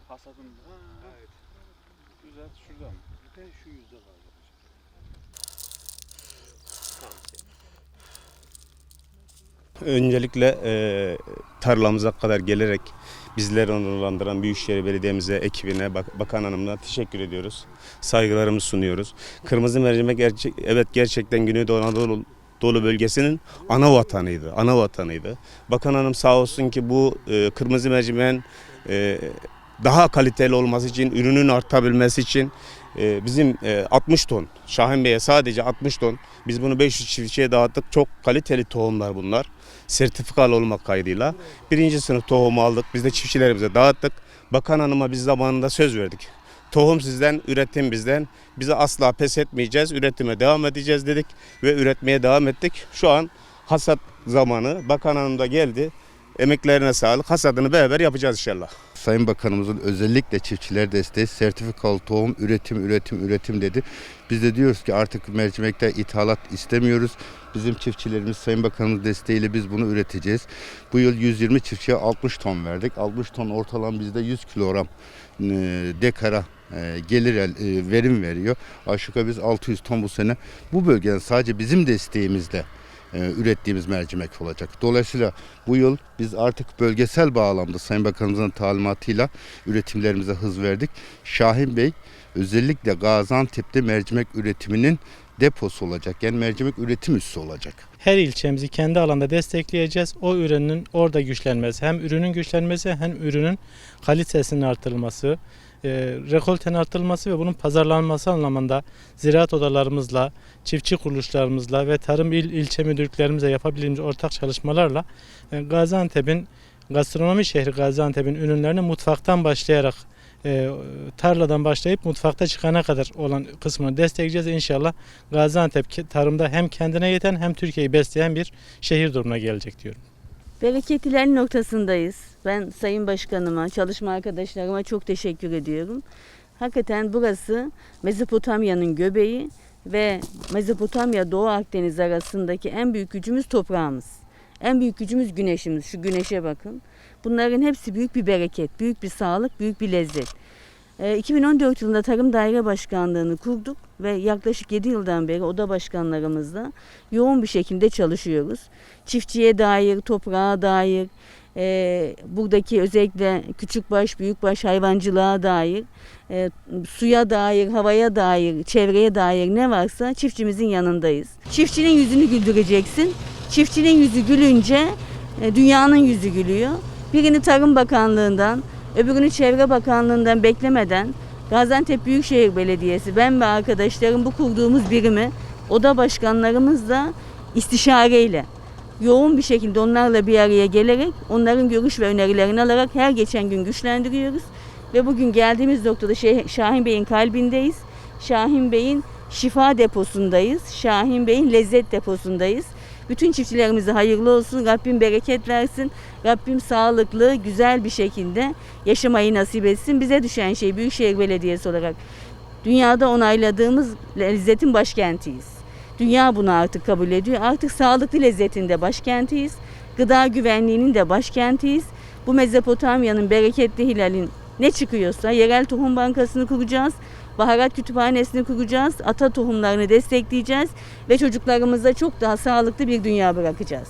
Hasadın. Evet. Güzel, şurada mı? Bir de şu yüzde var. Öncelikle tarlamıza kadar gelerek bizleri onurlandıran Büyükşehir Belediye'mize, ekibine, Bakan Hanım'la teşekkür ediyoruz. Saygılarımızı sunuyoruz. Kırmızı mercimek gerçekten Güneydoğu Anadolu bölgesinin ana vatanıydı. Bakan Hanım sağ olsun ki bu kırmızı mercimeğin daha kaliteli olması için, ürünün artabilmesi için bizim 60 ton, Şahin Bey'e sadece 60 ton, biz bunu 500 çiftçiye dağıttık. Çok kaliteli tohumlar bunlar. Sertifikalı olmak kaydıyla. Birinci sınıf tohumu aldık, biz de çiftçilerimize dağıttık. Bakan Hanım'a biz zamanında söz verdik. Tohum sizden, üretim bizden. Bize asla pes etmeyeceğiz, üretime devam edeceğiz dedik ve üretmeye devam ettik. Şu an hasat zamanı, Bakan Hanım da geldi. Emeklerine sağlık, hasadını beraber yapacağız inşallah. Sayın Bakanımızın özellikle çiftçiler desteği sertifikalı tohum üretim dedi. Biz de diyoruz ki artık mercimekte ithalat istemiyoruz. Bizim çiftçilerimiz Sayın Bakanımız desteğiyle biz bunu üreteceğiz. Bu yıl 120 çiftçiye 60 ton verdik. 60 ton ortalama bizde 100 kilogram dekara verim veriyor. Aşağı biz 600 ton bu sene bu bölgenin sadece bizim desteğimizle ürettiğimiz mercimek olacak. Dolayısıyla bu yıl biz artık bölgesel bağlamda Sayın Bakanımızın talimatıyla üretimlerimize hız verdik. Şahin Bey özellikle Gaziantep'te mercimek üretiminin deposu olacak. Yani mercimek üretim üssü olacak. Her ilçemizi kendi alanda destekleyeceğiz. O ürünün orada güçlenmesi, hem ürünün güçlenmesi hem ürünün kalitesinin artırılması, rekoltenin artırılması ve bunun pazarlanması anlamında ziraat odalarımızla, çiftçi kuruluşlarımızla ve tarım ilçe müdürlüklerimizle yapabildiğimiz ortak çalışmalarla Gaziantep'in, gastronomi şehri Gaziantep'in ürünlerini mutfaktan başlayarak, tarladan başlayıp mutfakta çıkana kadar olan kısmını destekleyeceğiz. İnşallah Gaziantep tarımda hem kendine yeten hem Türkiye'yi besleyen bir şehir durumuna gelecek diyorum. Bereketlilerin noktasındayız. Ben Sayın Başkanıma, çalışma arkadaşlarıma çok teşekkür ediyorum. Hakikaten burası Mezopotamya'nın göbeği ve Mezopotamya Doğu Akdeniz arasındaki en büyük gücümüz toprağımız. En büyük gücümüz güneşimiz. Şu güneşe bakın. Bunların hepsi büyük bir bereket, büyük bir sağlık, büyük bir lezzet. 2014 yılında Tarım Daire Başkanlığı'nı kurduk ve yaklaşık 7 yıldan beri oda başkanlarımızla yoğun bir şekilde çalışıyoruz. Çiftçiye dair, toprağa dair, buradaki özellikle küçükbaş, büyükbaş hayvancılığa dair, suya dair, havaya dair, çevreye dair ne varsa çiftçimizin yanındayız. Çiftçinin yüzünü güldüreceksin. Çiftçinin yüzü gülünce dünyanın yüzü gülüyor. Birini Tarım Bakanlığı'ndan, öbürünü Çevre Bakanlığı'ndan beklemeden Gaziantep Büyükşehir Belediyesi, ben ve arkadaşlarım bu kurduğumuz birimi oda başkanlarımızla istişareyle yoğun bir şekilde onlarla bir araya gelerek onların görüş ve önerilerini alarak her geçen gün güçlendiriyoruz. Ve bugün geldiğimiz noktada Şahin Bey'in kalbindeyiz. Şahin Bey'in şifa deposundayız. Şahin Bey'in lezzet deposundayız. Bütün çiftçilerimize hayırlı olsun. Rabbim bereket versin. Rabbim sağlıklı, güzel bir şekilde yaşamayı nasip etsin. Bize düşen şey Büyükşehir Belediyesi olarak dünyada onayladığımız lezzetin başkentiyiz. Dünya bunu artık kabul ediyor. Artık sağlıklı lezzetin de başkentiyiz. Gıda güvenliğinin de başkentiyiz. Bu Mezopotamya'nın bereketli hilalin ne çıkıyorsa yerel tohum bankasını kuracağız. Baharat kütüphanesini kuracağız. Ata tohumlarını destekleyeceğiz ve çocuklarımıza çok daha sağlıklı bir dünya bırakacağız.